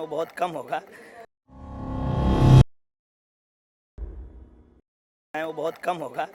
वो बहुत कम होगा, वो बहुत कम होगा।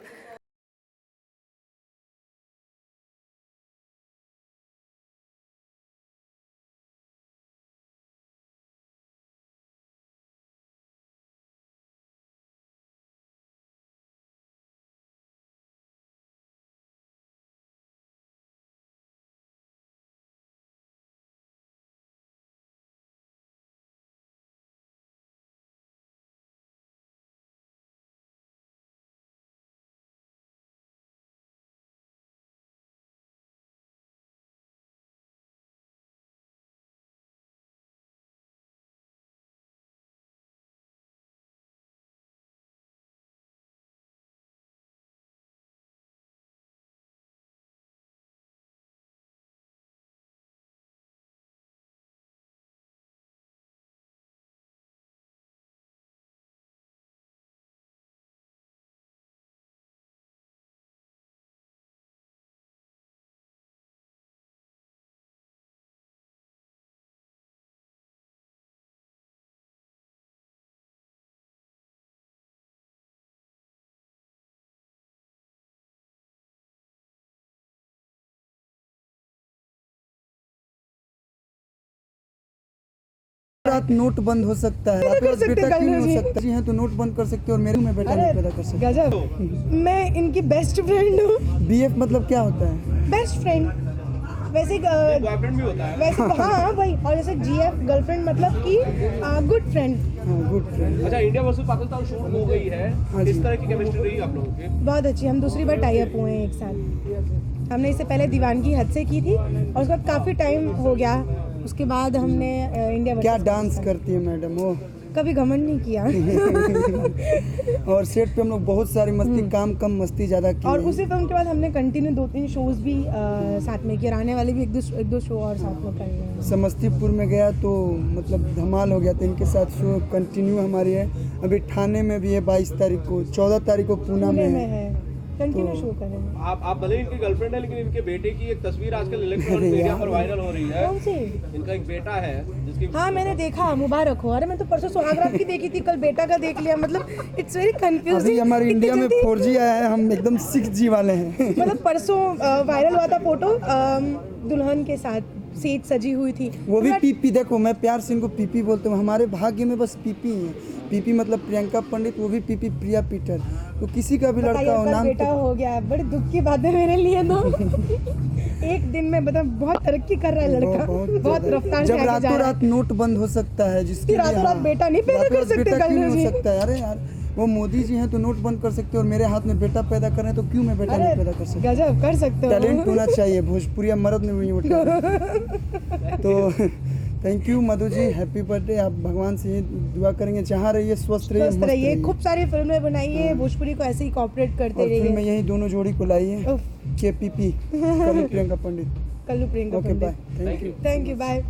रात नोट बंद हो सकता है, रात रात बेटा क्यों नहीं हो सकता? जी हैं तो नोट बंद कर सकते हो और मेरे में बेटा नहीं पैदा कर सकते। गजब, मैं इनकी बेस्ट फ्रेंड हूँ। बीएफ मतलब क्या होता है? बेस्ट फ्रेंड, वैसे बॉयफ्रेंड भी होता है वैसे हाँ भाई, और जैसे जीएफ गर्लफ्रेंड मतलब कि गुड फ्रेंड। हाँ, गुड फ्रेंड। अच्छा, इंडिया वर्सेस पाकिस्तान शूट हो गई है, किस तरह की केमिस्ट्री रही आप लोगों की? बहुत अच्छी, हम दूसरी बार टाई अप हुए हैं एक साथ। हमने इससे पहले दीवानगी हद से की थी और उसका काफ़ी टाइम हो गया, उसके बाद हमने इंडिया क्या डांस करती है मैडम वो? कभी घमंड नहीं किया। और सेट पे हम लोग बहुत सारी मस्ती, काम कम मस्ती ज्यादा की। और उसी फिल्म के बाद हमने कंटिन्यू 2-3 शोज भी साथ में किए, आने वाले भी एक दो शो और साथ में कर रहे हैं। समस्तीपुर में गया तो मतलब धमाल हो गया था, इनके साथ शो कंटिन्यू हमारी है। अभी ठाणे में भी है 22 तारीख को, 14 तारीख को पूना में है। कंटिन्यू शो कर रहे हैं। आप भले इनकी गर्लफ्रेंड है, लेकिन इनके बेटे की एक तस्वीर आजकल इलेक्ट्रॉनिक मीडिया पर वायरल हो रही है। कौन सी? इनका एक बेटा है जिसकी हाँ मैंने देखा, मुबारक हो। अरे मैं तो परसों सुहागरात की देखी थी, कल बेटा का देख लिया। मतलब इट्स वेरी कंफ्यूजिंग। अभी हमारे इंडिया में 4G आया है, हम एकदम 6G वाले हैं। मतलब परसों वायरल हुआ था फोटो दुल्हन के साथ सीट सजी हुई थी, वो भी पीपी। देखो मैं प्यार से इनको पीपी बोलते हूँ, हमारे भाग्य में बस पीपी ही है। पीपी मतलब प्रियंका पंडित, वो भी पीपी प्रिया पीटर। तो किसी का भी लड़का हो, नाम बेटा हो गया। बड़ी दुख की बात है मेरे लिए तो। एक दिन में मतलब बहुत तरक्की कर रहा है लड़का, बहुत रफ्तार से जब आगे जा रातों रहा है। रात नोट बंद हो सकता है, जिसके रातों रात बेटा नहीं पैदा कर सकते। बेटा क्यों नहीं हो सकता है? अरे यार वो मोदी जी हैं तो नोट बंद कर सकते हैं, और मेरे हाथ में बेटा पैदा कर रहे हैं तो क्यों मैं बेटा नहीं पैदा कर सकता? गजब, कर सकते हो। टैलेंट होना चाहिए, भोजपुरिया मर्द में नहीं उठा। तो thank you Madhu ji, happy birthday. आप भगवान से ये दुआ करेंगे, जहाँ रहिए स्वस्थ रहिए, मस्त रहिए, रहिए। खूब सारी फिल्में बनाइए, भोजपुरी को ऐसे ही कॉपरेट करते और फिल्म में रहिए। यही दोनों जोड़ी को लाइए, KPP, Kallu Priyanka Pandit. Kallu Priyanka okay bye, Pandit. Thank you. Thank you, bye.